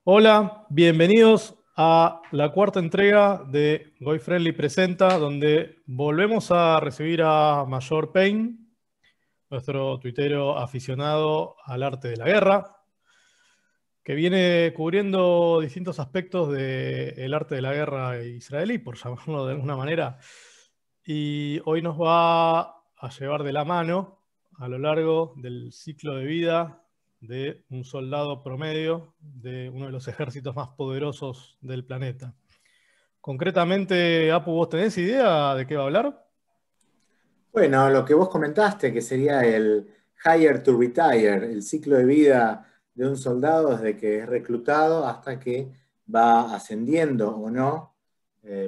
Hola, bienvenidos a la cuarta entrega de Goy Friendly Presenta, donde volvemos a recibir a Mayor Payne, nuestro tuitero aficionado al arte de la guerra, que viene cubriendo distintos aspectos del arte de la guerra israelí, por llamarlo de alguna manera, y hoy nos va a llevar de la mano a lo largo del ciclo de vida de un soldado promedio de uno de los ejércitos más poderosos del planeta. Concretamente, Apu, ¿vos tenés idea de qué va a hablar? Bueno, lo que vos comentaste, que sería el hire to retire, el ciclo de vida de un soldado desde que es reclutado hasta que va ascendiendo o no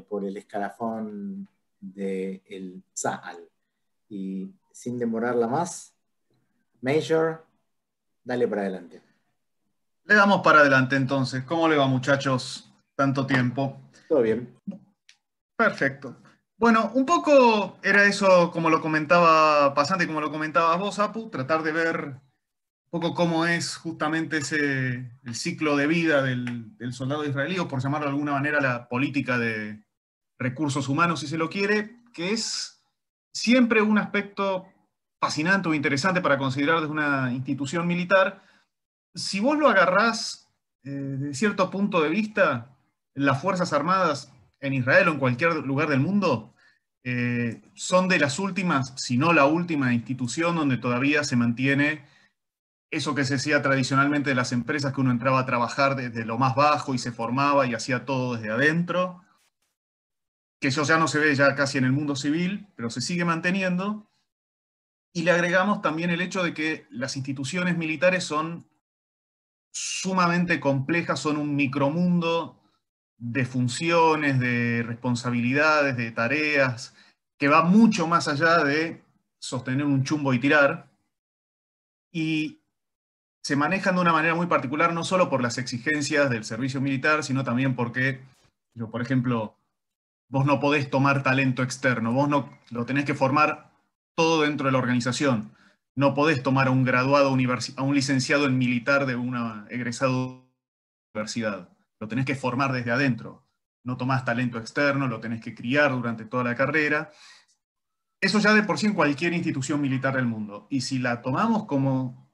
por el escalafón del Tzal. Y sin demorarla más, Major, dale para adelante. Le damos para adelante entonces. ¿Cómo le va, muchachos? Tanto tiempo. ¿Todo bien? Perfecto. Bueno, un poco era eso como lo comentaba Pasante, como lo comentabas vos, Apu, tratar de ver un poco cómo es justamente el ciclo de vida del soldado israelí, o por llamarlo de alguna manera la política de recursos humanos, si se lo quiere, que es siempre un aspecto fascinante o interesante para considerar desde una institución militar. Si vos lo agarrás de cierto punto de vista, las Fuerzas Armadas en Israel o en cualquier lugar del mundo son de las últimas, si no la última institución donde todavía se mantiene eso que se decía tradicionalmente de las empresas, que uno entraba a trabajar desde lo más bajo y se formaba y hacía todo desde adentro, que eso ya no se ve ya casi en el mundo civil, pero se sigue manteniendo. Y le agregamos también el hecho de que las instituciones militares son sumamente complejas, son un micromundo de funciones, de responsabilidades, de tareas, que va mucho más allá de sostener un chumbo y tirar, y se manejan de una manera muy particular, no solo por las exigencias del servicio militar, sino también porque, por ejemplo, vos no podés tomar talento externo, vos no lo tenés que formar todo dentro de la organización. No podés tomar a un graduado, a un licenciado en militar de una egresado universidad. Lo tenés que formar desde adentro. No tomás talento externo, lo tenés que criar durante toda la carrera. Eso ya de por sí en cualquier institución militar del mundo. Y si la tomamos como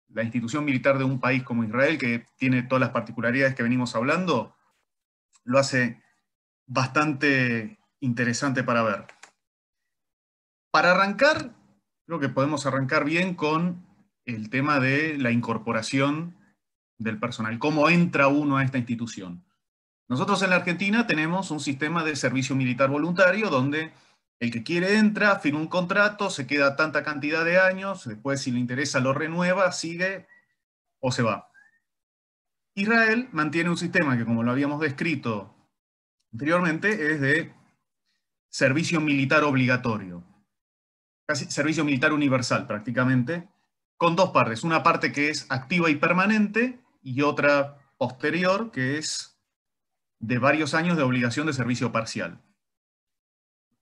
la institución militar de un país como Israel, que tiene todas las particularidades que venimos hablando, lo hace bastante interesante para ver. Para arrancar, creo que podemos arrancar bien con el tema de la incorporación del personal, cómo entra uno a esta institución. Nosotros en la Argentina tenemos un sistema de servicio militar voluntario donde el que quiere entra, firma un contrato, se queda tanta cantidad de años, después si le interesa lo renueva, sigue o se va. Israel mantiene un sistema que, como lo habíamos descrito anteriormente, es de servicio militar obligatorio, casi servicio militar universal prácticamente, con dos partes. Una parte que es activa y permanente y otra posterior que es de varios años de obligación de servicio parcial.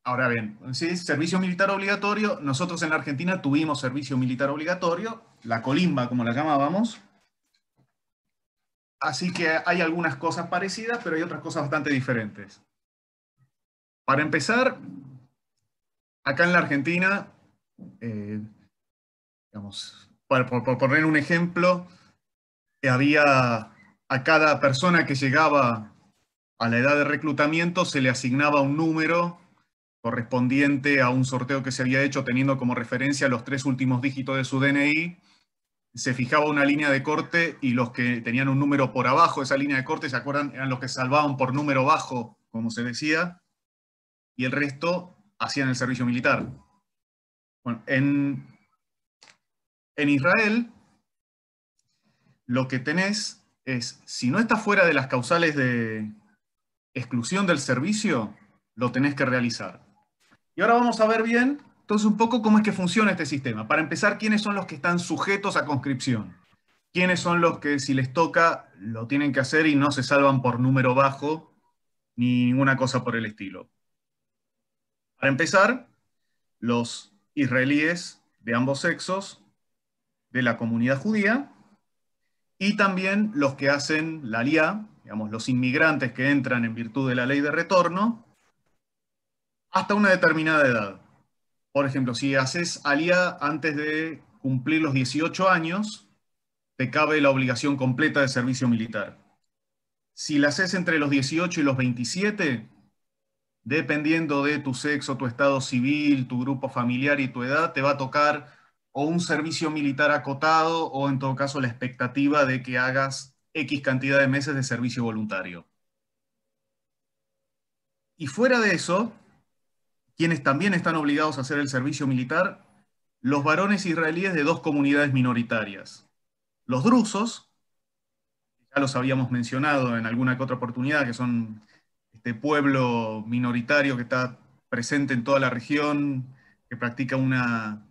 Ahora bien, ¿sí? Servicio militar obligatorio. Nosotros en la Argentina tuvimos servicio militar obligatorio, la colimba como la llamábamos. Así que hay algunas cosas parecidas, pero hay otras cosas bastante diferentes. Para empezar, acá en la Argentina, eh, digamos, por poner un ejemplo, había a cada persona que llegaba a la edad de reclutamiento se le asignaba un número correspondiente a un sorteo que se había hecho teniendo como referencia los tres últimos dígitos de su DNI. Se fijaba una línea de corte y los que tenían un número por abajo de esa línea de corte, ¿se acuerdan? Eran los que salvaban por número bajo, como se decía, y el resto hacían el servicio militar. Bueno, en Israel lo que tenés es, si no estás fuera de las causales de exclusión del servicio, lo tenés que realizar. Y ahora vamos a ver bien, entonces, un poco cómo es que funciona este sistema. Para empezar, ¿quiénes son los que están sujetos a conscripción? ¿Quiénes son los que, si les toca, lo tienen que hacer y no se salvan por número bajo ni ninguna cosa por el estilo? Para empezar, los israelíes de ambos sexos de la comunidad judía y también los que hacen la aliyá, digamos, los inmigrantes que entran en virtud de la ley de retorno, hasta una determinada edad. Por ejemplo, si haces aliyá antes de cumplir los 18 años, te cabe la obligación completa de servicio militar. Si la haces entre los 18 y los 27, dependiendo de tu sexo, tu estado civil, tu grupo familiar y tu edad, te va a tocar o un servicio militar acotado o en todo caso la expectativa de que hagas X cantidad de meses de servicio voluntario. Y fuera de eso, quienes también están obligados a hacer el servicio militar, los varones israelíes de dos comunidades minoritarias. Los drusos, ya los habíamos mencionado en alguna que otra oportunidad, que son este pueblo minoritario que está presente en toda la región, que practica una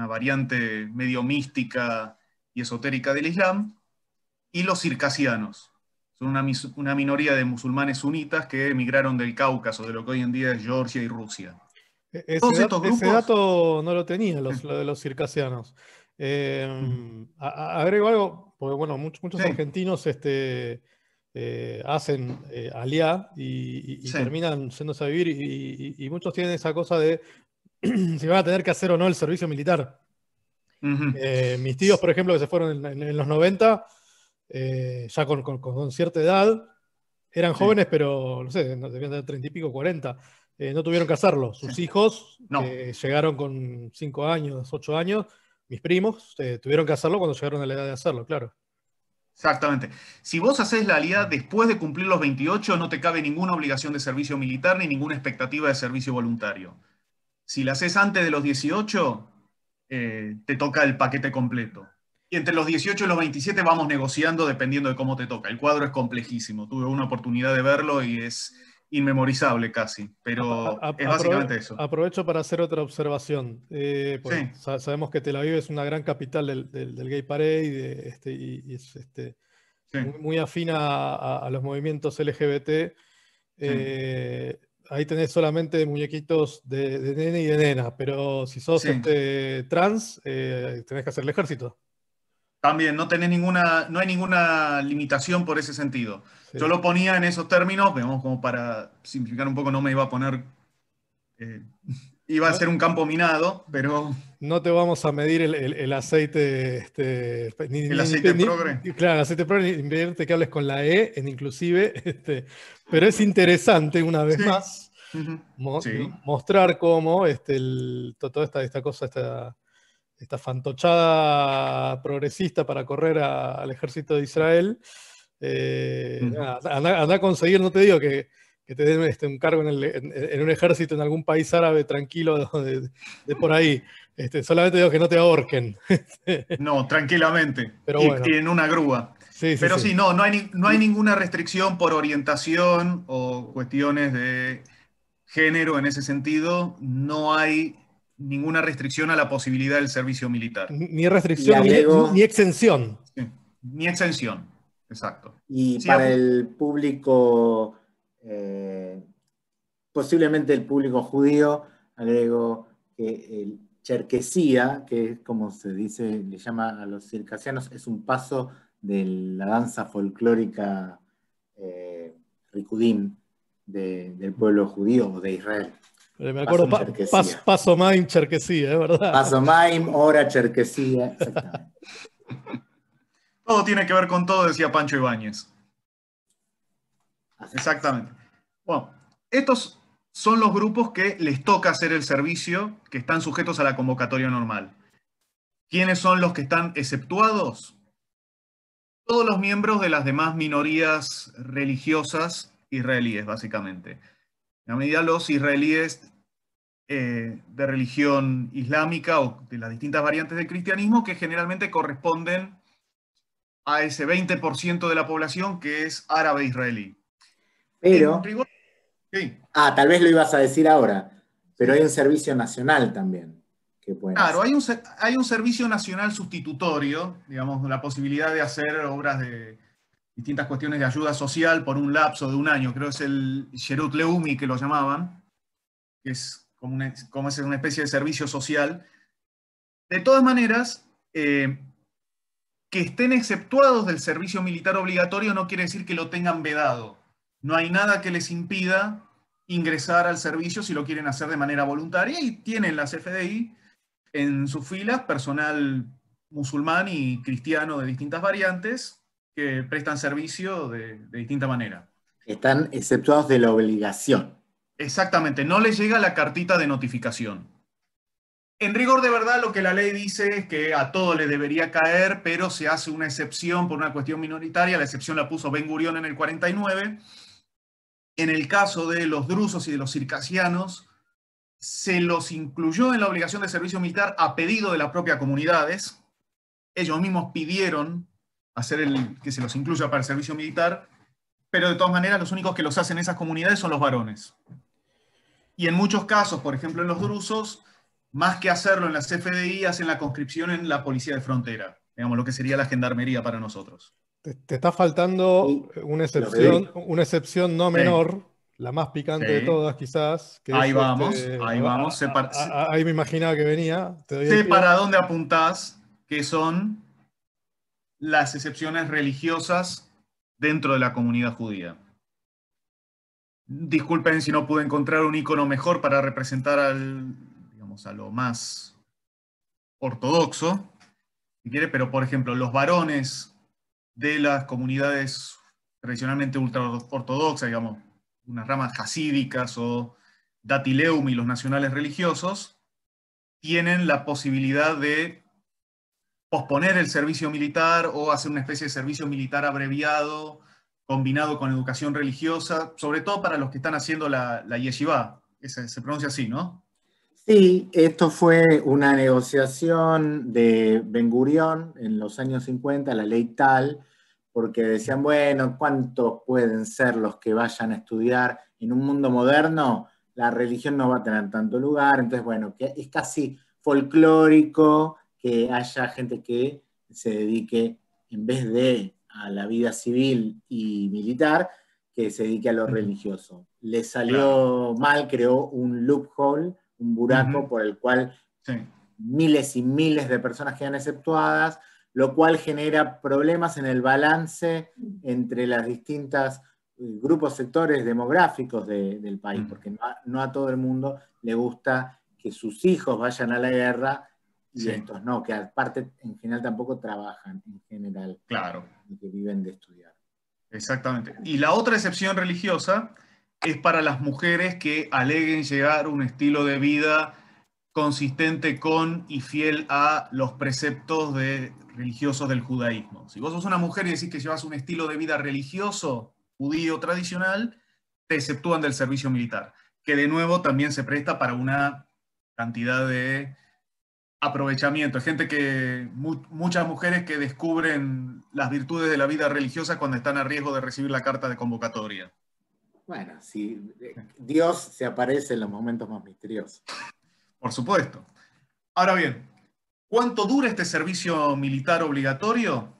variante medio mística y esotérica del Islam, y los circasianos. Son una minoría de musulmanes sunitas que emigraron del Cáucaso, de lo que hoy en día es Georgia y Rusia. Todos estos grupos... Ese dato no lo tenía, lo de los circasianos. Agrego algo, porque bueno, muchos argentinos hacen aliyá y terminan yéndose a vivir y muchos tienen esa cosa de si van a tener que hacer o no el servicio militar. Mis tíos, por ejemplo, que se fueron en los 90, ya con cierta edad, eran jóvenes, pero no sé, debían tener 30 y pico, 40. No tuvieron que hacerlo. Sus hijos llegaron con 5 años, 8 años. Mis primos tuvieron que hacerlo cuando llegaron a la edad de hacerlo, claro. Exactamente. Si vos haces la aliyá después de cumplir los 28, no te cabe ninguna obligación de servicio militar ni ninguna expectativa de servicio voluntario. Si la haces antes de los 18, te toca el paquete completo. Y entre los 18 y los 27 vamos negociando dependiendo de cómo te toca. El cuadro es complejísimo. Tuve una oportunidad de verlo y es inmemorizable casi. Pero es básicamente eso. Aprovecho para hacer otra observación. Sabemos que Tel Aviv es una gran capital del Gay Parade y es muy afín a los movimientos LGBT. Ahí tenés solamente muñequitos de nene y de nena, pero si sos trans, tenés que hacer el ejército. También no hay ninguna limitación por ese sentido. Sí. Yo lo ponía en esos términos, digamos, como para simplificar un poco, no me iba a poner... iba a ser un campo minado, pero... No te vamos a medir el aceite... el aceite progre. Claro, el aceite progre, ni pedirte que hables con la E en inclusive, pero es interesante, una vez más, mostrar cómo toda esta cosa, esta fantochada progresista para correr al ejército de Israel, anda a conseguir, no te digo que te den un cargo en un ejército en algún país árabe tranquilo de por ahí. Solamente digo que no te ahorquen. No, tranquilamente. Pero bueno. Y en una grúa. Pero no hay ninguna restricción por orientación o cuestiones de género en ese sentido. No hay ninguna restricción a la posibilidad del servicio militar. Ni restricción, ni exención. Sí, ni exención, exacto. Y para el público, posiblemente el público judío, agrego que el cherkesía, que es como se dice, le llama a los circasianos, es un paso de la danza folclórica Rikudim del pueblo judío o de Israel. Me acuerdo, Paso Maim, Cherkesía, es verdad. Paso Maim, hora Cherkesía, exactamente. Todo tiene que ver con todo, decía Pancho Ibáñez. Exactamente. Bueno, estos son los grupos que les toca hacer el servicio, que están sujetos a la convocatoria normal. ¿Quiénes son los que están exceptuados? Todos los miembros de las demás minorías religiosas israelíes, básicamente. En la medida los israelíes de religión islámica o de las distintas variantes del cristianismo que generalmente corresponden a ese 20% de la población que es árabe israelí. Pero... tal vez lo ibas a decir ahora, pero hay un servicio nacional también. Claro, hay un servicio nacional sustitutorio, digamos, la posibilidad de hacer obras de distintas cuestiones de ayuda social por un lapso de un año. Creo que es el Sherut Leumi que lo llamaban, que es como una especie de servicio social. De todas maneras, ¿qué que estén exceptuados del servicio militar obligatorio no quiere decir que lo tengan vedado. No hay nada que les impida ingresar al servicio si lo quieren hacer de manera voluntaria, y tienen las FDI en sus filas personal musulmán y cristiano de distintas variantes que prestan servicio de distinta manera. Están exceptuados de la obligación. Exactamente, no les llega la cartita de notificación. En rigor de verdad, lo que la ley dice es que a todo le debería caer, pero se hace una excepción por una cuestión minoritaria. La excepción la puso Ben Gurión en el 49. En el caso de los drusos y de los circasianos, se los incluyó en la obligación de servicio militar a pedido de las propias comunidades. Ellos mismos pidieron que se los incluya para el servicio militar, pero de todas maneras los únicos que los hacen esas comunidades son los varones. Y en muchos casos, por ejemplo en los drusos, más que hacerlo en las FDI, hacen la conscripción en la policía de frontera, digamos lo que sería la gendarmería para nosotros. Te está faltando una excepción no menor, la más picante de todas quizás. Que ahí es vamos, ahí vamos. Ahí me imaginaba que venía. Sé para dónde apuntás, que son las excepciones religiosas dentro de la comunidad judía. Disculpen si no pude encontrar un icono mejor para representar a lo más ortodoxo, si quiere, pero por ejemplo, los varones de las comunidades tradicionalmente ultraortodoxas, digamos, unas ramas hasídicas o Datileum y los nacionales religiosos, tienen la posibilidad de posponer el servicio militar o hacer una especie de servicio militar abreviado, combinado con educación religiosa, sobre todo para los que están haciendo la yeshivá. Se pronuncia así, ¿no? Sí, esto fue una negociación de Ben Gurión en los años 50, la ley tal, porque decían, bueno, ¿cuántos pueden ser los que vayan a estudiar en un mundo moderno? La religión no va a tener tanto lugar, entonces, bueno, que es casi folclórico que haya gente que se dedique, en vez de a la vida civil y militar, que se dedique a lo religioso. Le salió mal, creó un loophole, un buraco por el cual miles y miles de personas quedan exceptuadas, lo cual genera problemas en el balance entre las distintas grupos, sectores demográficos del país, porque no a todo el mundo le gusta que sus hijos vayan a la guerra y estos no, que aparte en general tampoco trabajan en general, que viven de estudiar. Exactamente. Y la otra excepción religiosa es para las mujeres que aleguen llevar un estilo de vida consistente con y fiel a los preceptos religiosos del judaísmo. Si vos sos una mujer y decís que llevas un estilo de vida religioso, judío tradicional, te exceptúan del servicio militar, que de nuevo también se presta para una cantidad de aprovechamiento. Hay gente muchas mujeres que descubren las virtudes de la vida religiosa cuando están a riesgo de recibir la carta de convocatoria. Bueno, sí, Dios se aparece en los momentos más misteriosos. Por supuesto. Ahora bien, ¿cuánto dura este servicio militar obligatorio?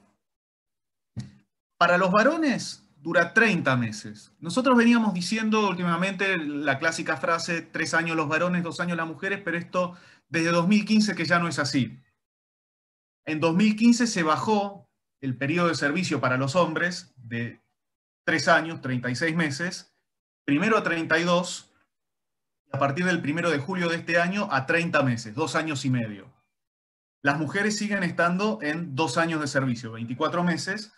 Para los varones dura 30 meses. Nosotros veníamos diciendo últimamente la clásica frase, 3 años los varones, 2 años las mujeres, pero esto desde 2015 que ya no es así. En 2015 se bajó el periodo de servicio para los hombres de 3 años, 36 meses, primero a 32, y a partir del 1 de julio de este año a 30 meses, 2 años y medio. Las mujeres siguen estando en 2 años de servicio, 24 meses,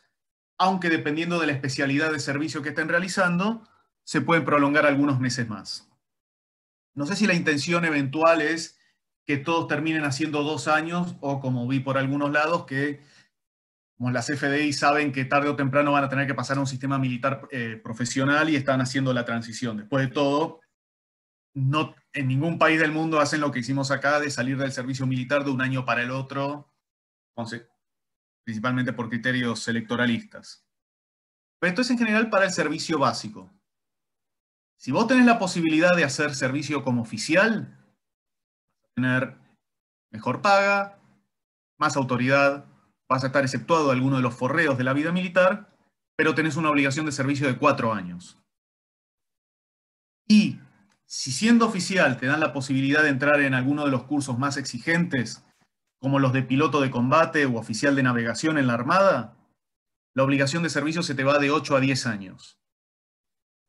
aunque dependiendo de la especialidad de servicio que estén realizando, se pueden prolongar algunos meses más. No sé si la intención eventual es que todos terminen haciendo 2 años, o como vi por algunos lados, que como las FDI saben que tarde o temprano van a tener que pasar a un sistema militar profesional y están haciendo la transición. Después de todo, no, en ningún país del mundo hacen lo que hicimos acá de salir del servicio militar de un año para el otro, principalmente por criterios electoralistas. Pero esto es en general para el servicio básico. Si vos tenés la posibilidad de hacer servicio como oficial, vas a tener mejor paga, más autoridad, vas a estar exceptuado de alguno de los forreos de la vida militar, pero tenés una obligación de servicio de 4 años. Y si siendo oficial te dan la posibilidad de entrar en alguno de los cursos más exigentes como los de piloto de combate u oficial de navegación en la Armada, la obligación de servicio se te va de 8 a 10 años.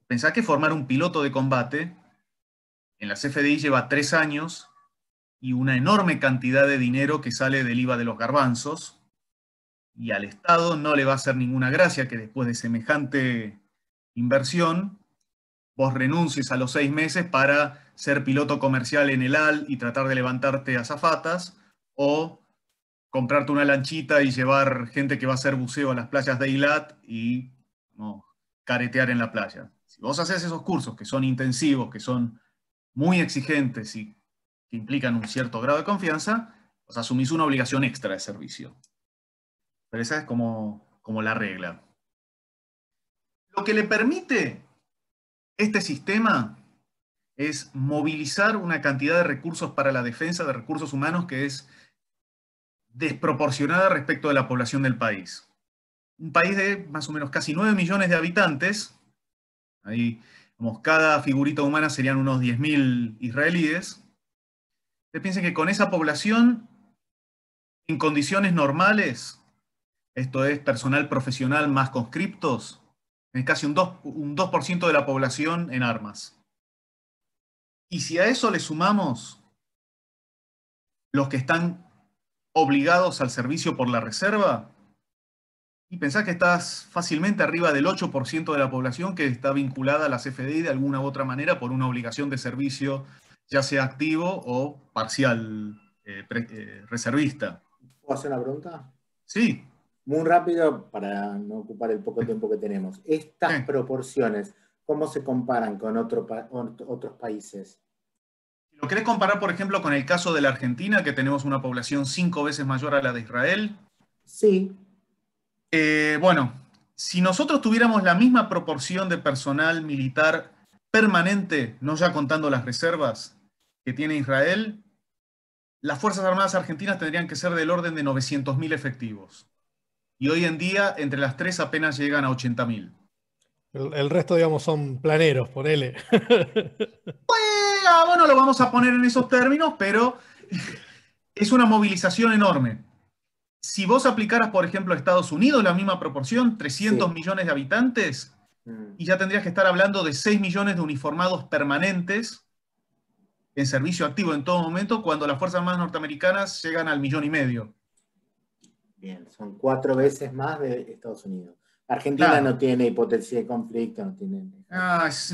Pensá que formar un piloto de combate en la CFDI lleva 3 años y una enorme cantidad de dinero que sale del IVA de los garbanzos, y al Estado no le va a hacer ninguna gracia que después de semejante inversión vos renuncies a los 6 meses para ser piloto comercial en el AL y tratar de levantarte azafatas, o comprarte una lanchita y llevar gente que va a hacer buceo a las playas de Eilat y no, caretear en la playa. Si vos haces esos cursos que son intensivos, que son muy exigentes y que implican un cierto grado de confianza, pues asumís una obligación extra de servicio. Pero esa es como la regla. Lo que le permite este sistema es movilizar una cantidad de recursos para la defensa, de recursos humanos, que es desproporcionada respecto de la población del país. Un país de más o menos casi 9 millones de habitantes, ahí, cada figurita humana serían unos 10.000 israelíes. Ustedes piensen que con esa población, en condiciones normales, esto es personal profesional más conscriptos, es casi un 2% de la población en armas. Y si a eso le sumamos los que están obligados al servicio por la reserva, y pensás que estás fácilmente arriba del 8% de la población que está vinculada a la CFDI de alguna u otra manera por una obligación de servicio, ya sea activo o parcial reservista. ¿Puedo hacer una pregunta? Sí. Muy rápido, para no ocupar el poco tiempo que tenemos. Estas proporciones, ¿cómo se comparan con otros países? Si lo querés comparar, por ejemplo, con el caso de la Argentina, que tenemos una población 5 veces mayor a la de Israel. Sí. Bueno, si nosotros tuviéramos la misma proporción de personal militar permanente, no ya contando las reservas que tiene Israel, las Fuerzas Armadas Argentinas tendrían que ser del orden de 900.000 efectivos. Y hoy en día, entre las tres apenas llegan a 80.000. El resto, digamos, son planeros, ponele. Bueno, lo vamos a poner en esos términos, pero es una movilización enorme. Si vos aplicaras, por ejemplo, a Estados Unidos la misma proporción, 300 millones de habitantes, y ya tendrías que estar hablando de 6 millones de uniformados permanentes en servicio activo en todo momento, cuando las Fuerzas Armadas norteamericanas llegan al 1,5 millones. Bien, son 4 veces más de Estados Unidos. Argentina Claro. No tiene hipótesis de conflicto, no tiene...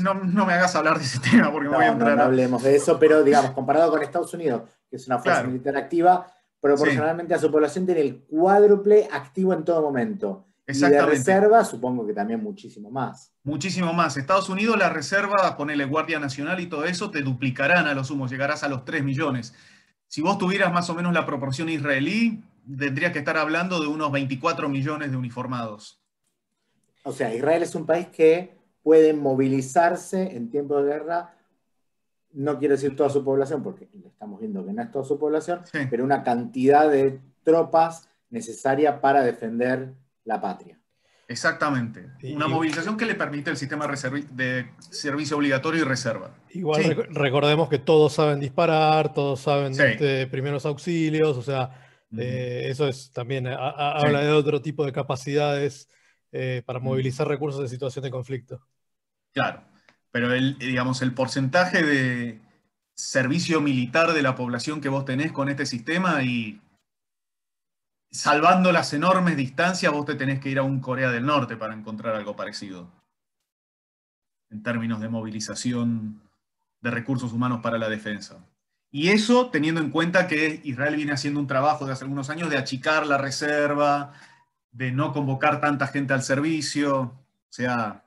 No me hagas hablar de ese tema porque me voy a entrar. No hablemos de eso, pero digamos, comparado con Estados Unidos, que es una fuerza militar activa, proporcionalmente a su población tiene el cuádruple activo en todo momento. Y de reserva, supongo que también muchísimo más. Muchísimo más. Estados Unidos, la reserva, ponele Guardia Nacional y todo eso, te duplicarán a lo sumo, llegarás a los 3 millones. Si vos tuvieras más o menos la proporción israelí, tendrías que estar hablando de unos 24 millones de uniformados. O sea, Israel es un país que puede movilizarse en tiempo de guerra, no quiero decir toda su población, porque estamos viendo que no es toda su población, pero una cantidad de tropas necesaria para defender la patria. Exactamente. Una movilización que le permite el sistema de servicio obligatorio y reserva. Igual recordemos que todos saben disparar, todos saben primeros auxilios, o sea, eso es también habla de otro tipo de capacidades para movilizar recursos en situación de conflicto. Claro, pero digamos, el porcentaje de servicio militar de la población que vos tenés con este sistema, y salvando las enormes distancias, vos te tenés que ir a un Corea del Norte para encontrar algo parecido en términos de movilización de recursos humanos para la defensa. Y eso teniendo en cuenta que Israel viene haciendo un trabajo de hace algunos años de achicar la reserva, de no convocar tanta gente al servicio. O sea,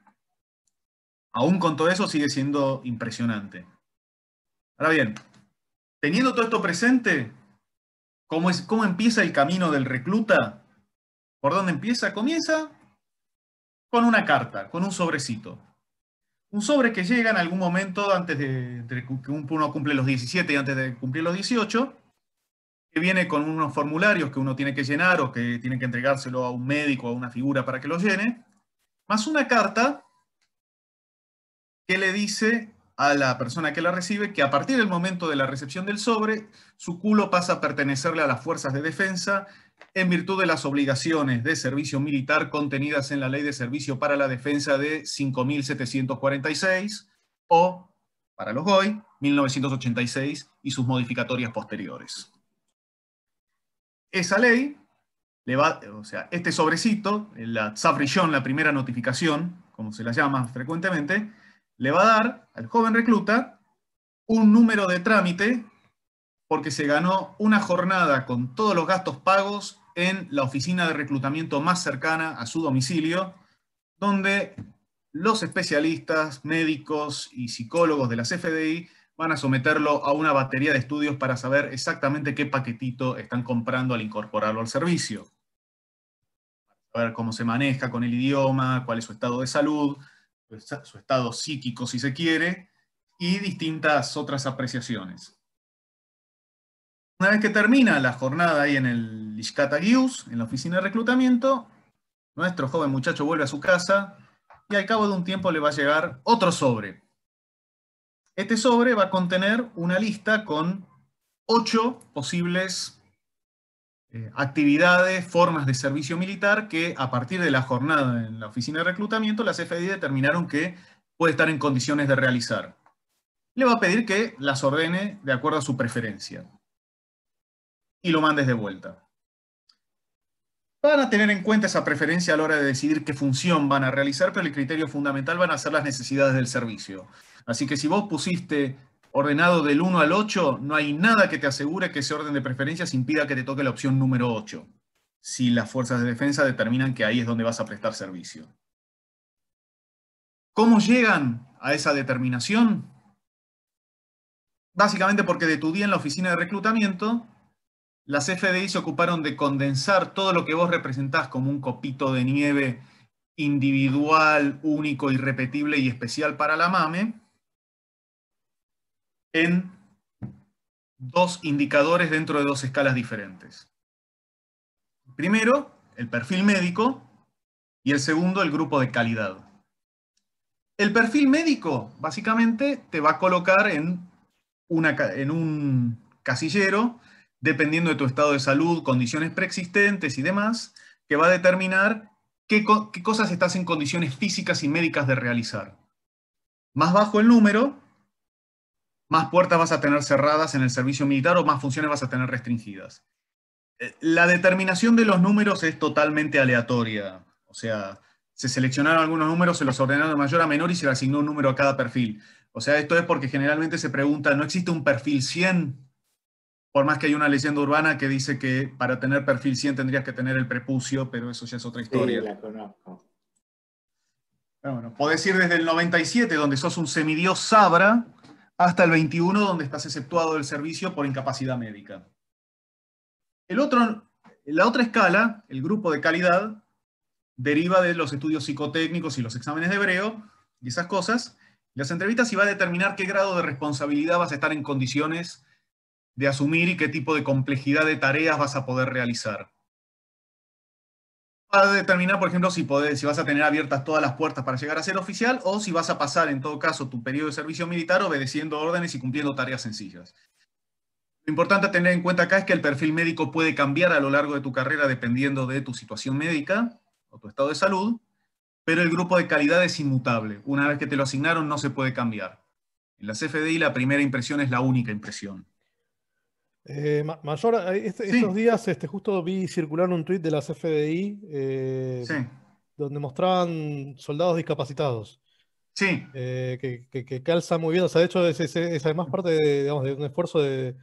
aún con todo eso sigue siendo impresionante. Ahora bien, teniendo todo esto presente, ¿cómo empieza el camino del recluta? ¿Por dónde empieza? Comienza con una carta, con un sobrecito. Un sobre que llega en algún momento antes de que uno cumple los 17 y antes de cumplir los 18, que viene con unos formularios que uno tiene que llenar o que tiene que entregárselo a un médico o a una figura para que lo llene, más una carta que le dice a la persona que la recibe que a partir del momento de la recepción del sobre, su culo pasa a pertenecerle a las fuerzas de defensa en virtud de las obligaciones de servicio militar contenidas en la Ley de Servicio para la Defensa de 5.746 o, para los GOI, 1986 y sus modificatorias posteriores. Esa ley, o sea, este sobrecito, la Tzav-Rishon, la primera notificación, como se la llama frecuentemente, le va a dar al joven recluta un número de trámite porque se ganó una jornada con todos los gastos pagos en la oficina de reclutamiento más cercana a su domicilio, donde los especialistas, médicos y psicólogos de la CFDI van a someterlo a una batería de estudios para saber exactamente qué paquetito están comprando al incorporarlo al servicio. A ver cómo se maneja con el idioma, cuál es su estado de salud, su estado psíquico si se quiere, y distintas otras apreciaciones. Una vez que termina la jornada ahí en el Lishkat HaGius, en la oficina de reclutamiento, nuestro joven muchacho vuelve a su casa y al cabo de un tiempo le va a llegar otro sobre. Este sobre va a contener una lista con 8 posibles actividades, formas de servicio militar que a partir de la jornada en la oficina de reclutamiento, las CFDI determinaron que puede estar en condiciones de realizar. Le va a pedir que las ordene de acuerdo a su preferencia y lo mandes de vuelta. Van a tener en cuenta esa preferencia a la hora de decidir qué función van a realizar, pero el criterio fundamental van a ser las necesidades del servicio. Así que si vos pusiste ordenado del 1 al 8, no hay nada que te asegure que ese orden de preferencias impida que te toque la opción número 8, si las fuerzas de defensa determinan que ahí es donde vas a prestar servicio. ¿Cómo llegan a esa determinación? Básicamente porque de tu día en la oficina de reclutamiento, las FDI se ocuparon de condensar todo lo que vos representás como un copito de nieve individual, único, irrepetible y especial para la MAME, en 2 indicadores dentro de 2 escalas diferentes. Primero, el perfil médico, y el segundo, el grupo de calidad. El perfil médico, básicamente, te va a colocar en un casillero, dependiendo de tu estado de salud, condiciones preexistentes y demás, que va a determinar qué cosas estás en condiciones físicas y médicas de realizar. Más bajo el número, más puertas vas a tener cerradas en el servicio militar o más funciones vas a tener restringidas. La determinación de los números es totalmente aleatoria. O sea, se seleccionaron algunos números, se los ordenaron de mayor a menor y se le asignó un número a cada perfil. O sea, esto es porque generalmente se pregunta, ¿no existe un perfil 100? Por más que hay una leyenda urbana que dice que para tener perfil 100 tendrías que tener el prepucio, pero eso ya es otra historia. Sí, la conozco. Bueno, podés ir desde el 97, donde sos un semidios Sabra, hasta el 21, donde estás exceptuado del servicio por incapacidad médica. La otra escala, el grupo de calidad, deriva de los estudios psicotécnicos y los exámenes de hebreo y esas cosas, las entrevistas, y va a determinar qué grado de responsabilidad vas a estar en condiciones de asumir y qué tipo de complejidad de tareas vas a poder realizar. Va a determinar, por ejemplo, si vas a tener abiertas todas las puertas para llegar a ser oficial o si vas a pasar, en todo caso, tu periodo de servicio militar obedeciendo órdenes y cumpliendo tareas sencillas. Lo importante a tener en cuenta acá es que el perfil médico puede cambiar a lo largo de tu carrera dependiendo de tu situación médica o tu estado de salud, pero el grupo de calidad es inmutable. Una vez que te lo asignaron no se puede cambiar. En la CFDI la primera impresión es la única impresión. Mayor, Sí. estos días justo vi circular un tuit de la CFDI Sí, donde mostraban soldados discapacitados. sí, Que calza muy bien. O sea, de hecho, es además parte de, digamos, de un esfuerzo de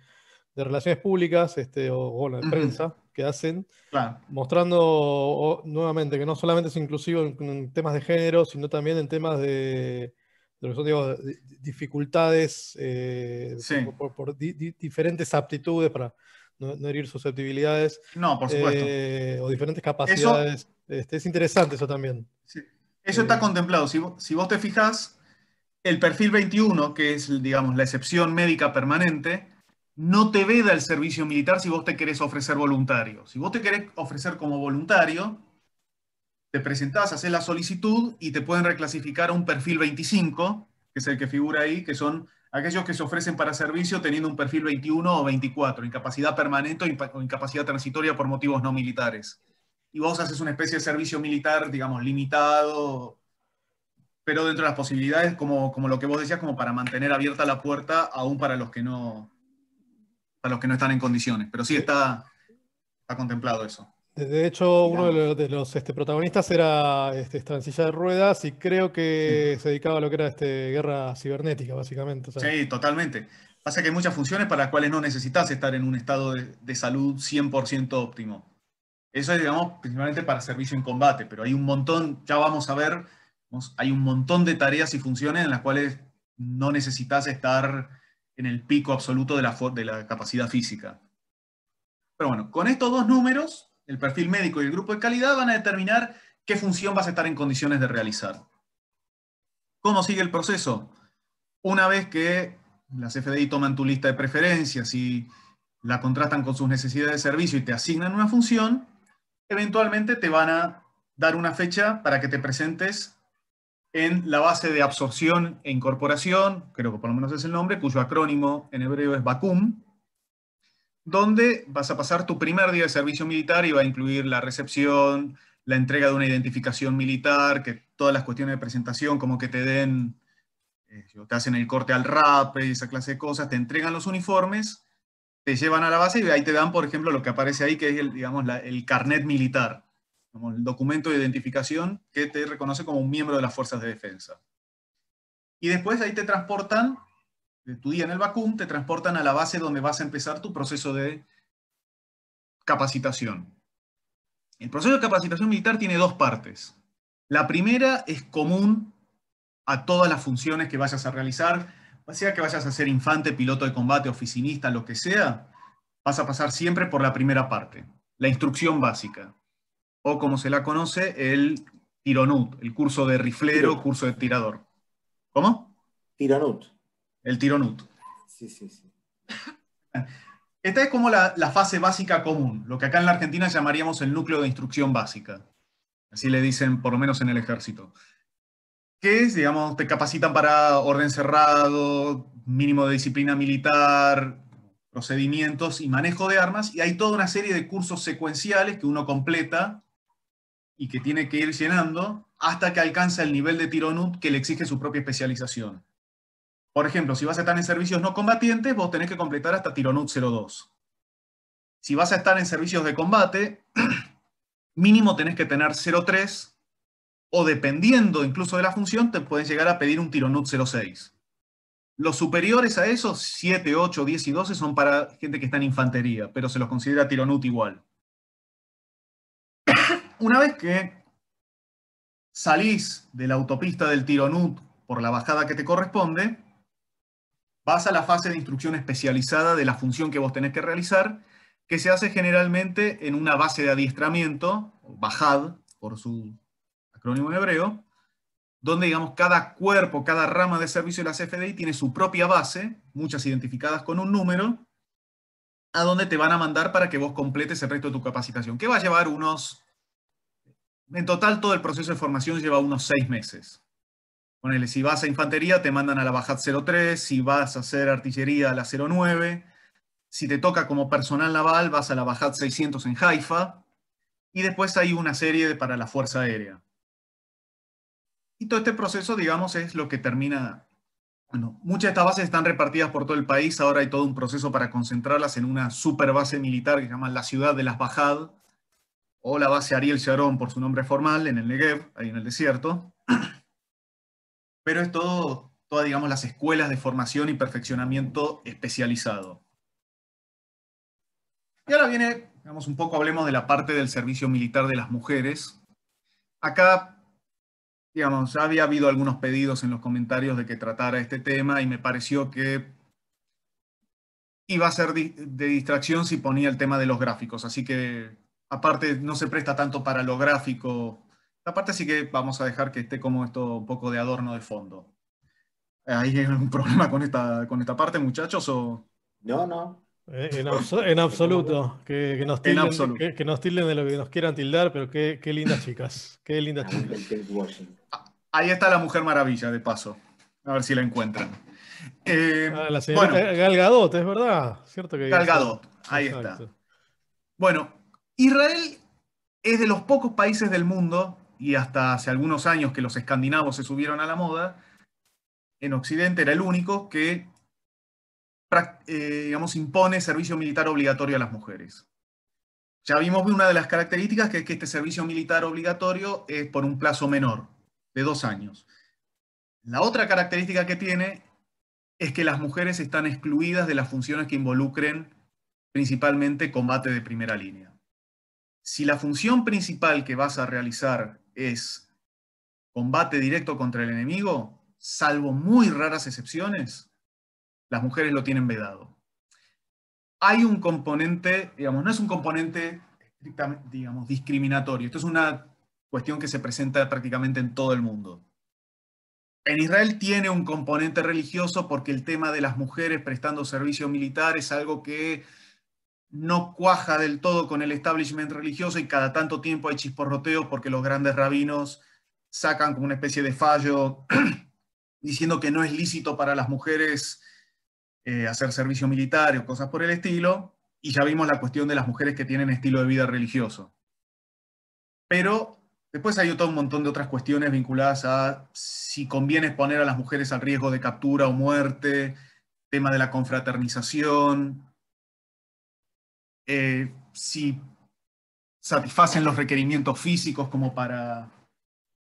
relaciones públicas o de prensa que hacen, claro. mostrando nuevamente que no solamente es inclusivo en temas de género, sino también en temas de lo que son, digamos, dificultades Sí. por diferentes aptitudes para no herir susceptibilidades. No, por supuesto. O diferentes capacidades. Es interesante eso también. Sí. Eso está contemplado. Si vos te fijás, el perfil 21, que es, digamos, la excepción médica permanente, no te veda el servicio militar si vos te querés ofrecer voluntario. Si vos te querés ofrecer como voluntario, te presentás, haces la solicitud y te pueden reclasificar a un perfil 25, que es el que figura ahí, que son aquellos que se ofrecen para servicio teniendo un perfil 21 o 24, incapacidad permanente o incapacidad transitoria por motivos no militares. Y vos haces una especie de servicio militar, digamos, limitado, pero dentro de las posibilidades, como lo que vos decías, como para mantener abierta la puerta aún para los que no están en condiciones. Pero sí está contemplado eso. De hecho, uno de los protagonistas estaba en silla de ruedas y creo que se dedicaba a lo que era guerra cibernética, básicamente. O sea. Sí, totalmente. Pasa que hay muchas funciones para las cuales no necesitas estar en un estado de salud 100% óptimo. Eso es, digamos, principalmente para servicio en combate, pero hay un montón, ya vamos a ver, hay un montón de tareas y funciones en las cuales no necesitas estar en el pico absoluto de la capacidad física. Pero bueno, con estos dos números, el perfil médico y el grupo de calidad van a determinar qué función vas a estar en condiciones de realizar. ¿Cómo sigue el proceso? Una vez que las FDI toman tu lista de preferencias y la contrastan con sus necesidades de servicio y te asignan una función, eventualmente te van a dar una fecha para que te presentes en la base de absorción e incorporación, creo que por lo menos es el nombre, cuyo acrónimo en hebreo es BACUM, donde vas a pasar tu primer día de servicio militar y va a incluir la recepción, la entrega de una identificación militar, que todas las cuestiones de presentación, como que te den, te hacen el corte al rape y esa clase de cosas, te entregan los uniformes, te llevan a la base y ahí te dan, por ejemplo, lo que aparece ahí, que es el carnet militar, como el documento de identificación que te reconoce como un miembro de las fuerzas de defensa. Y después ahí te transportan, de tu día en el BACUM, te transportan a la base donde vas a empezar tu proceso de capacitación. El proceso de capacitación militar tiene dos partes. La primera es común a todas las funciones que vayas a realizar, sea que vayas a ser infante, piloto de combate, oficinista, lo que sea, vas a pasar siempre por la primera parte, la instrucción básica, o como se la conoce, el tironut, el curso de riflero, curso de tirador. ¿Cómo? Tironut. El tironut. Sí, sí, sí. Esta es como la fase básica común, lo que acá en la Argentina llamaríamos el núcleo de instrucción básica. Así le dicen, por lo menos en el ejército. Que es, digamos, te capacitan para orden cerrado, mínimo de disciplina militar, procedimientos y manejo de armas, y hay toda una serie de cursos secuenciales que uno completa y que tiene que ir llenando hasta que alcanza el nivel de tironut que le exige su propia especialización. Por ejemplo, si vas a estar en servicios no combatientes, vos tenés que completar hasta tironut 02. Si vas a estar en servicios de combate, mínimo tenés que tener 03, o dependiendo incluso de la función, te pueden llegar a pedir un tironut 06. Los superiores a esos, 7, 8, 10 y 12, son para gente que está en infantería, pero se los considera tironut igual. Una vez que salís de la autopista del tironut por la bajada que te corresponde, vas a la fase de instrucción especializada de la función que vos tenés que realizar, que se hace generalmente en una base de adiestramiento, BAJAD, por su acrónimo en hebreo, donde, digamos, cada cuerpo, cada rama de servicio de las FDI tiene su propia base, muchas identificadas con un número, a donde te van a mandar para que vos completes el resto de tu capacitación, que va a llevar en total todo el proceso de formación lleva unos 6 meses. Ponele, si vas a infantería te mandan a la Bajat 03, si vas a hacer artillería a la 09, si te toca como personal naval vas a la Bajat 600 en Haifa, y después hay una serie para la Fuerza Aérea. Y todo este proceso, digamos, es lo que termina. Bueno, muchas de estas bases están repartidas por todo el país, ahora hay todo un proceso para concentrarlas en una super base militar que se llama la Ciudad de las Bajad, o la base Ariel Sharon por su nombre formal, en el Negev, ahí en el desierto. Pero es todas, digamos, las escuelas de formación y perfeccionamiento especializado. Y ahora viene, digamos, un poco hablemos de la parte del servicio militar de las mujeres. Acá, digamos, ya había habido algunos pedidos en los comentarios de que tratara este tema y me pareció que iba a ser de distracción si ponía el tema de los gráficos. Así que, aparte, no se presta tanto para lo gráfico. Aparte sí que vamos a dejar que esté como esto un poco de adorno de fondo. ¿Hay algún problema con esta parte, muchachos? ¿O? No, no. En absoluto. Que nos En tilden, absoluto. que nos tilden de lo que nos quieran tildar, pero qué lindas chicas. Qué lindas chicas. El pinkwashing. Ahí está la Mujer Maravilla, de paso. A ver si la encuentran. La señorita Bueno, Gal Gadot, es verdad. Cierto que Gal Gadot, ahí está. Exacto. Bueno, Israel es de los pocos países del mundo, y hasta hace algunos años que los escandinavos se subieron a la moda, en Occidente era el único que, digamos, impone servicio militar obligatorio a las mujeres. Ya vimos una de las características, que es que este servicio militar obligatorio es por un plazo menor, de 2 años. La otra característica que tiene es que las mujeres están excluidas de las funciones que involucren principalmente combate de primera línea. Si la función principal que vas a realizar es combate directo contra el enemigo, salvo muy raras excepciones, las mujeres lo tienen vedado. Hay un componente, digamos, no es un componente estrictamente, digamos, discriminatorio. Esto es una cuestión que se presenta prácticamente en todo el mundo. En Israel tiene un componente religioso porque el tema de las mujeres prestando servicio militar es algo que no cuaja del todo con el establishment religioso, y cada tanto tiempo hay chisporroteos porque los grandes rabinos sacan como una especie de fallo diciendo que no es lícito para las mujeres hacer servicio militar o cosas por el estilo, y ya vimos la cuestión de las mujeres que tienen estilo de vida religioso. Pero después hay todo un montón de otras cuestiones vinculadas a si conviene exponer a las mujeres al riesgo de captura o muerte, tema de la confraternización, si satisfacen los requerimientos físicos como para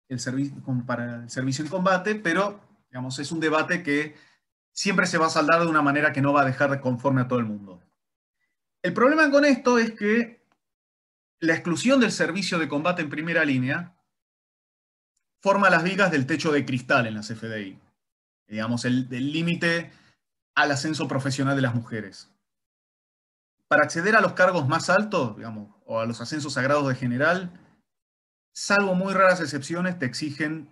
el servicio en combate, pero digamos, es un debate que siempre se va a saldar de una manera que no va a dejar conforme a todo el mundo. El problema con esto es que la exclusión del servicio de combate en primera línea forma las vigas del techo de cristal en la CFDI, digamos, el límite al ascenso profesional de las mujeres. Para acceder a los cargos más altos, digamos, o a los ascensos a grados de general, salvo muy raras excepciones, te exigen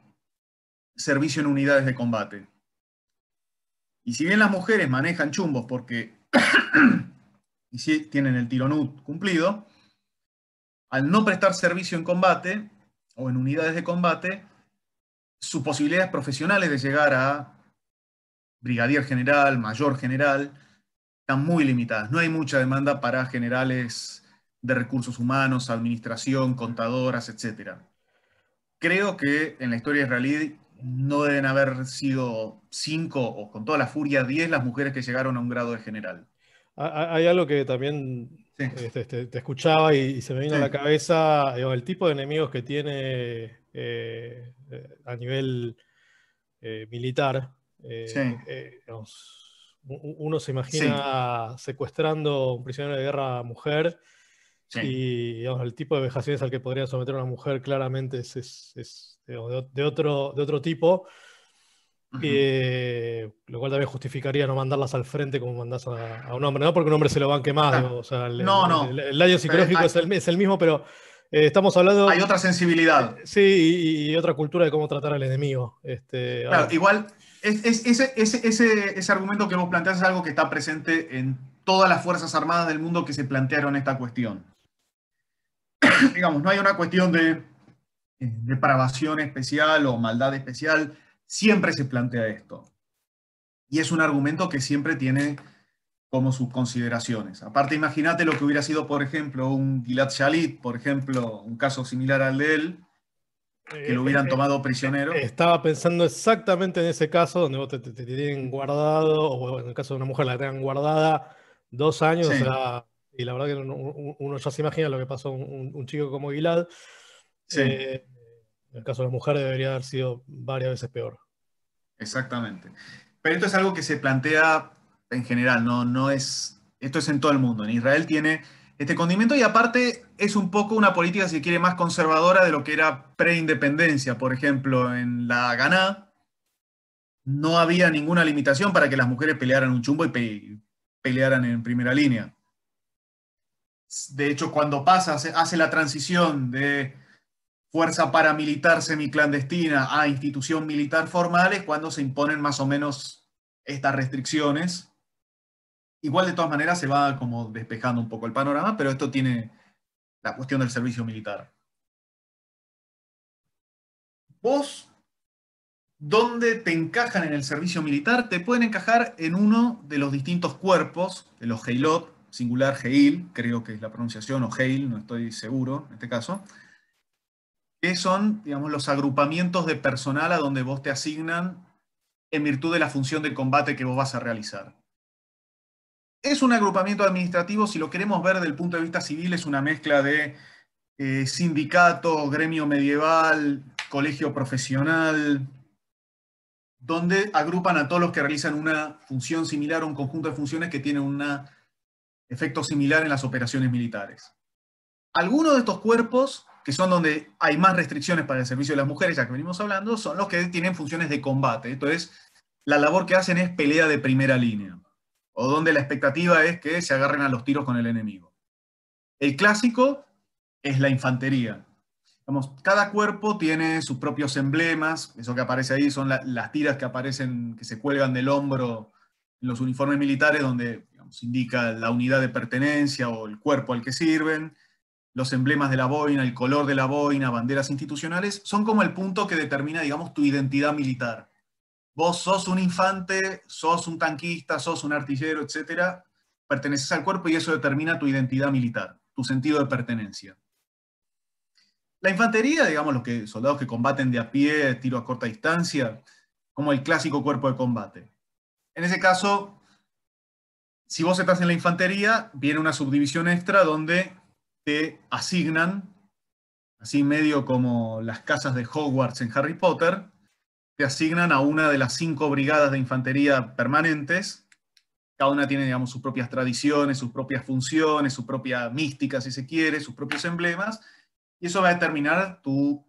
servicio en unidades de combate. Y si bien las mujeres manejan chumbos porque y si tienen el tironut cumplido, al no prestar servicio en combate o en unidades de combate, sus posibilidades profesionales de llegar a brigadier general, mayor general, están muy limitadas. No hay mucha demanda para generales de recursos humanos, administración, contadoras, etc. Creo que en la historia israelí no deben haber sido 5 o con toda la furia 10 las mujeres que llegaron a un grado de general. Hay algo que también Sí, te escuchaba y se me vino sí, a la cabeza, digo, el tipo de enemigos que tiene a nivel militar. sí, Digamos, uno se sí, imagina secuestrando un prisionero de guerra mujer sí. y digamos, el tipo de vejaciones al que podría someter a una mujer claramente es, digamos, de otro tipo. Ujú. Lo cual también justificaría no mandarlas al frente como mandás a un hombre, no porque un hombre se lo banque más, digo, Claro. o sea, No, no. el daño Pero psicológico es el mismo, pero estamos hay hablando, otra sensibilidad. sí, y otra cultura de cómo tratar al enemigo. Claro, Ahora, igual, ese argumento que vos planteás es algo que está presente en todas las Fuerzas Armadas del mundo que se plantearon esta cuestión. Digamos, no hay una cuestión de depravación especial o maldad especial, siempre se plantea esto. Y es un argumento que siempre tiene como sus consideraciones. Aparte, imagínate lo que hubiera sido, por ejemplo, un Gilad Shalit, por ejemplo, un caso similar al de él, que lo hubieran tomado prisionero. estaba pensando exactamente en ese caso donde vos te tienen guardado, o en el caso de una mujer la tengan guardada 2 años, o Sí, sea, y la verdad que uno ya se imagina lo que pasó a un chico como Gilad. sí, En el caso de la mujer debería haber sido varias veces peor. exactamente. Pero esto es algo que se plantea en general, no es, esto es en todo el mundo. En Israel tiene este condimento, y aparte es un poco una política, si quiere, más conservadora de lo que era preindependencia. Por ejemplo, en la Haganah no había ninguna limitación para que las mujeres pelearan un chumbo y pelearan en primera línea. De hecho, cuando hace la transición de fuerza paramilitar semiclandestina a institución militar formal, es cuando se imponen más o menos estas restricciones. Igual, de todas maneras, se va como despejando un poco el panorama, pero esto tiene la cuestión del servicio militar. Vos ¿Dónde te encajan en el servicio militar? Te pueden encajar en uno de los distintos cuerpos, de los Heilot, singular Heil, creo que es la pronunciación, o Heil, no estoy seguro en este caso, que son, digamos, los agrupamientos de personal a donde vos te asignan en virtud de la función de combate que vos vas a realizar. Es un agrupamiento administrativo, si lo queremos ver desde el punto de vista civil, es una mezcla de sindicato, gremio medieval, colegio profesional, donde agrupan a todos los que realizan una función similar o un conjunto de funciones que tienen un efecto similar en las operaciones militares. Algunos de estos cuerpos, que son donde hay más restricciones para el servicio de las mujeres, ya que venimos hablando, son los que tienen funciones de combate. Entonces, la labor que hacen es pelea de primera línea, o donde la expectativa es que se agarren a los tiros con el enemigo. El clásico es la infantería. Digamos, cada cuerpo tiene sus propios emblemas, eso que aparece ahí son las tiras que aparecen, que se cuelgan del hombro en los uniformes militares, donde digamos, indica la unidad de pertenencia o el cuerpo al que sirven, los emblemas de la boina, el color de la boina, banderas institucionales, son como el punto que determina, digamos, tu identidad militar. Vos sos un infante, sos un tanquista, sos un artillero, etc. Perteneces al cuerpo y eso determina tu identidad militar, tu sentido de pertenencia. La infantería, digamos, los soldados que combaten de a pie, tiro a corta distancia, como el clásico cuerpo de combate. En ese caso, si vos estás en la infantería, viene una subdivisión extra donde te asignan, así medio como las casas de Hogwarts en Harry Potter, te asignan a una de las 5 brigadas de infantería permanentes. Cada una tiene, digamos, sus propias tradiciones, sus propias funciones, su propia mística, si se quiere, sus propios emblemas, y eso va a determinar tu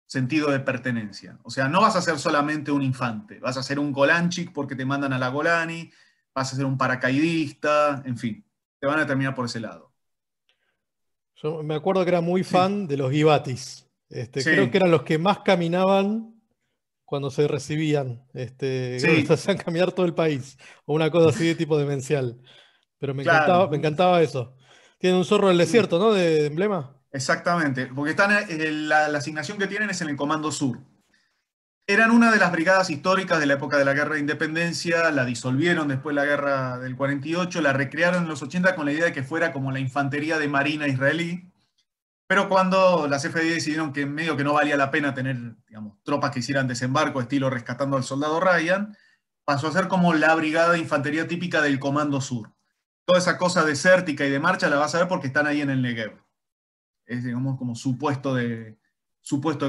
sentido de pertenencia. O sea, no vas a ser solamente un infante, vas a ser un Golanchik porque te mandan a la Golani, vas a ser un paracaidista, en fin, te van a determinar por ese lado. Yo me acuerdo que era muy fan de los Gibatis. Creo que Sí, eran los que más caminaban cuando se recibían. Creo que se sí, hacían caminar todo el país. O una cosa así de tipo demencial. Pero claro. me encantaba eso. Tienen un zorro del Sí, desierto, ¿no? De emblema. exactamente, porque están, la asignación que tienen es en el Comando Sur. Eran una de las brigadas históricas de la época de la Guerra de Independencia, la disolvieron después de la Guerra del 48, la recrearon en los 80 con la idea de que fuera como la infantería de marina israelí, pero cuando las FDI decidieron que medio que no valía la pena tener, digamos, tropas que hicieran desembarco estilo rescatando al soldado Ryan, pasó a ser como la brigada de infantería típica del Comando Sur. Toda esa cosa desértica y de marcha la vas a ver porque están ahí en el Negev. Es, digamos, como su puesto de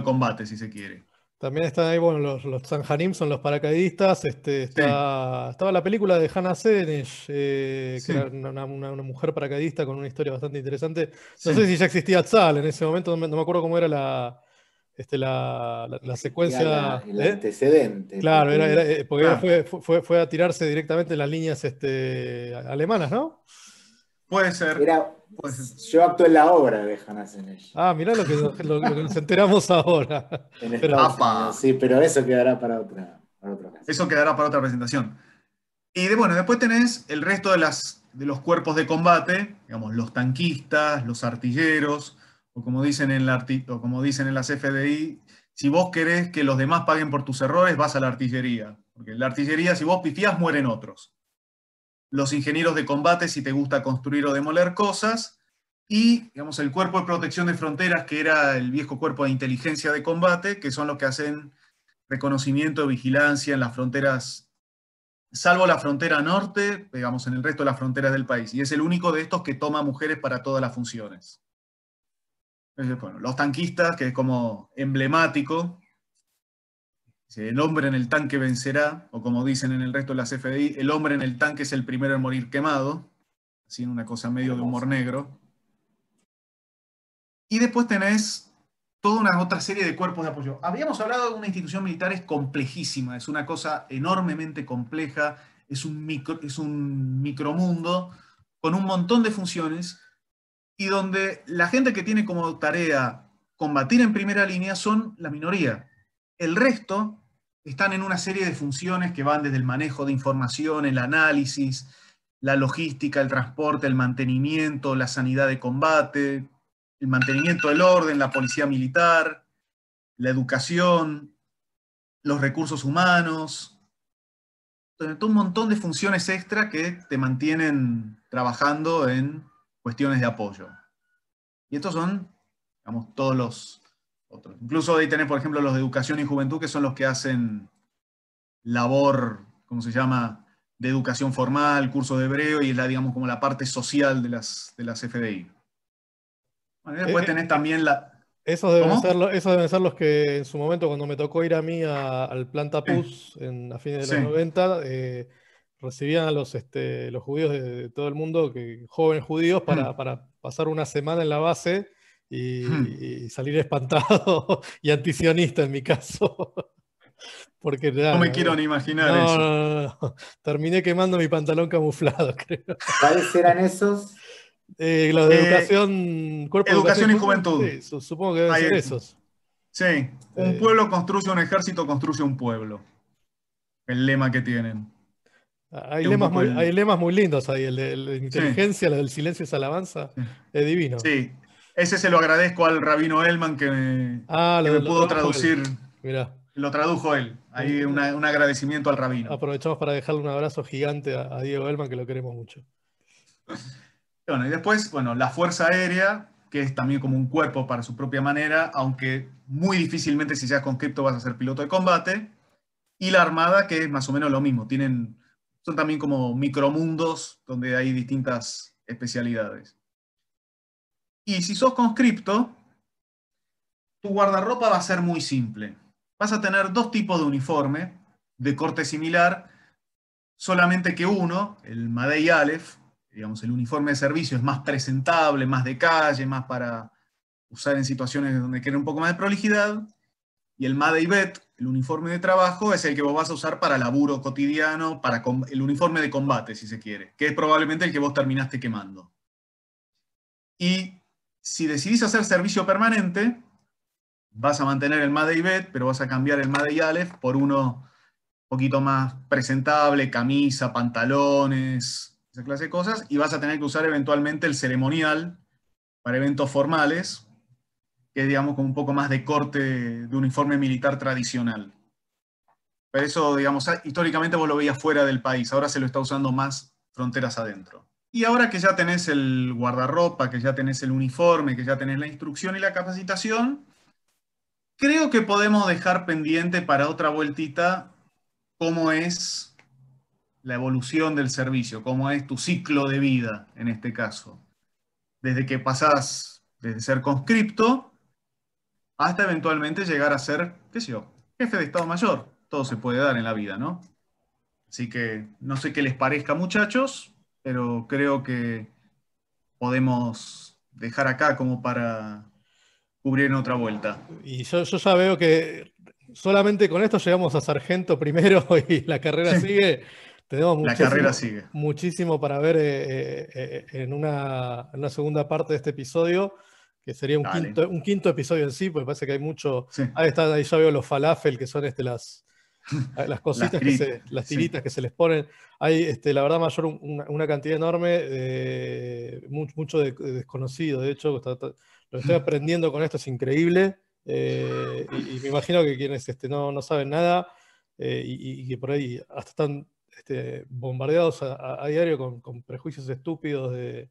combate, si se quiere. También están ahí, bueno, los Sanharim son los paracaidistas. Sí, Estaba la película de Hannah Senesh, que era sí, una mujer paracaidista con una historia bastante interesante. No sé sí. si ya existía Tzal en ese momento, no me acuerdo cómo era la Existía secuencia. el antecedente, Claro, porque porque ella Ah, fue a tirarse directamente en las líneas alemanas, ¿no? puede ser, era, puede ser. yo actué en la obra de Hannah Senesh, Ah, mirá lo que nos enteramos ahora. en Pero, Estados ¡Apa! Unidos, sí, pero eso quedará para otra ocasión. Eso quedará para otra presentación. Y bueno, después tenés el resto de los cuerpos de combate, digamos, los tanquistas, los artilleros, o como dicen o como dicen en las FDI, si vos querés que los demás paguen por tus errores, vas a la artillería. Porque en la artillería, si vos pifiás, mueren otros. Los ingenieros de combate, si te gusta construir o demoler cosas, y digamos, el cuerpo de protección de fronteras, que era el viejo cuerpo de inteligencia de combate, que son los que hacen reconocimiento, vigilancia en las fronteras, salvo la frontera norte, digamos, en el resto de las fronteras del país. Y es el único de estos que toma mujeres para todas las funciones. Entonces, bueno, los tanquistas, que es como emblemático, el hombre en el tanque vencerá, o como dicen en el resto de las FDI, el hombre en el tanque es el primero en morir quemado, así en una cosa medio de humor Hermoso. negro. Y después tenés toda una otra serie de cuerpos de apoyo. Habíamos hablado de una institución militar, es complejísima, es una cosa enormemente compleja, es un micromundo con un montón de funciones y donde la gente que tiene como tarea combatir en primera línea son la minoría. El resto están en una serie de funciones que van desde el manejo de información, el análisis, la logística, el transporte, el mantenimiento, la sanidad de combate, el mantenimiento del orden, la policía militar, la educación, los recursos humanos, todo un montón de funciones extra que te mantienen trabajando en cuestiones de apoyo. Y estos son, digamos, todos los otros. Incluso ahí tenés, por ejemplo, los de educación y juventud, que son los que hacen labor, ¿cómo se llama?, de educación formal, curso de hebreo, y es la, digamos, como la parte social de las FDI. Bueno, y después tenés también la... Esos deben ¿Cómo? esos deben ser los que en su momento, cuando me tocó ir a mí al Plan Sí, Tapuz a fines de sí. los 90, recibían a los judíos de todo el mundo, jóvenes judíos, Hmm, para pasar una semana en la base hmm. y salir espantado y antisionista en mi caso. Porque No me nada, quiero ni imaginar no, eso. no, no, no. Terminé quemando mi pantalón camuflado, creo. ¿Cuáles eran esos? Los de Eh, educación, cuerpo de educación y educación y juventud, juventud. sí, supongo que deben Ahí ser es. esos. Sí, un Eh, pueblo construye un ejército, construye un pueblo. El lema que tienen. Hay Es un lemas poco hay el... lemas muy lindos ahí, el de Sí, inteligencia, el del silencio es alabanza, sí. es divino. Sí, ese se lo agradezco al rabino Elman Ah, que me lo pudo tradujo él. traducir, Mirá, lo tradujo él. Ahí un- un agradecimiento al rabino. aprovechamos para dejarle un abrazo gigante a Diego Elman, que lo queremos mucho. Bueno, y después, bueno, la Fuerza Aérea, que es también como un cuerpo para su propia manera, aunque muy difícilmente si seas conscripto vas a ser piloto de combate. Y la Armada, que es más o menos lo mismo. Son también como micromundos donde hay distintas especialidades. Y si sos conscripto, tu guardarropa va a ser muy simple. Vas a tener dos tipos de uniforme de corte similar, solamente que uno, el Madei Aleph, digamos, el uniforme de servicio es más presentable, más de calle, más para usar en situaciones donde quiere un poco más de prolijidad, y el Madei Bet, el uniforme de trabajo, es el que vos vas a usar para laburo cotidiano, el uniforme de combate, si se quiere, que es probablemente el que vos terminaste quemando. Y si decidís hacer servicio permanente, vas a mantener el Madei Bet, pero vas a cambiar el Madei Aleph por uno un poquito más presentable, camisa, pantalones, esa clase de cosas, y vas a tener que usar eventualmente el ceremonial para eventos formales, que es, digamos, como un poco más de corte de uniforme militar tradicional. Pero eso, digamos, históricamente vos lo veías fuera del país, ahora se lo está usando más fronteras adentro. Y ahora que ya tenés el guardarropa, que ya tenés el uniforme, que ya tenés la instrucción y la capacitación, creo que podemos dejar pendiente para otra vueltita cómo es la evolución del servicio, cómo es tu ciclo de vida en este caso. Desde que pasás desde ser conscripto hasta eventualmente llegar a ser, qué sé yo, jefe de Estado Mayor. Todo se puede dar en la vida, ¿no? Así que no sé qué les parezca, muchachos, pero creo que podemos dejar acá como para cubrir en otra vuelta. Y yo ya veo que solamente con esto llegamos a sargento primero y la carrera Sí, sigue. Tenemos la carrera sigue. muchísimo para ver en en una segunda parte de este episodio, que sería Dale. un quinto episodio en sí, porque parece que hay mucho. Sí. Ahí ya veo los falafel, que son las Las cositas tiritas. las Sí. tiritas que se les ponen. Hay, la verdad, mayor una cantidad enorme, mucho de desconocido. De hecho, lo que estoy aprendiendo con esto es increíble. Y me imagino que quienes no saben nada y que por ahí hasta están bombardeados a diario con prejuicios estúpidos del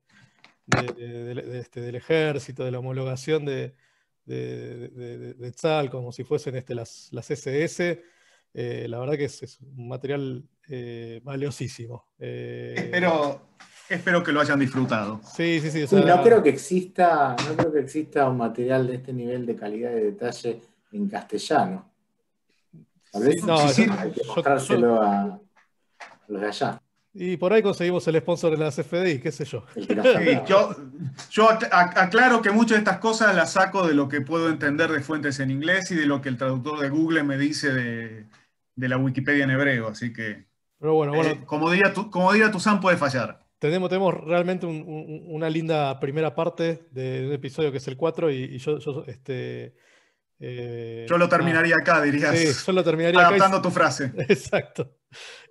ejército, de la homologación de Tzal, como si fuesen las SS. La verdad que es un material valiosísimo. Espero que lo hayan disfrutado. Sí, sí, sí. O Sí, sea, no creo que exista un material de este nivel de calidad y detalle en castellano. Tal sí, vez no, Sí, sí. hay que mostrárselo a los de allá, y por ahí conseguimos el sponsor de las FDI, qué sé yo. el que nos Sí, faltaba. yo aclaro que muchas de estas cosas las saco de lo que puedo entender de fuentes en inglés y de lo que el traductor de Google me dice de la Wikipedia en hebreo. Así que, Pero bueno, como diría Tuzán, puede fallar. tenemos realmente una linda primera parte de un episodio que es el 4 y Yo lo nada. terminaría acá, Sí, dirías, yo lo terminaría acá. adaptando tu frase. Exacto.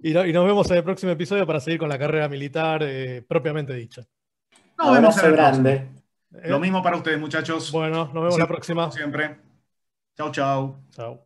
Y nos vemos en el próximo episodio para seguir con la carrera militar propiamente dicha. Nos vemos en Abrazo el próximo. grande. Lo ¿Eh? mismo para ustedes, muchachos. Bueno, nos Ha vemos la sido un gusto como próxima. siempre. Chau, chau. Chao.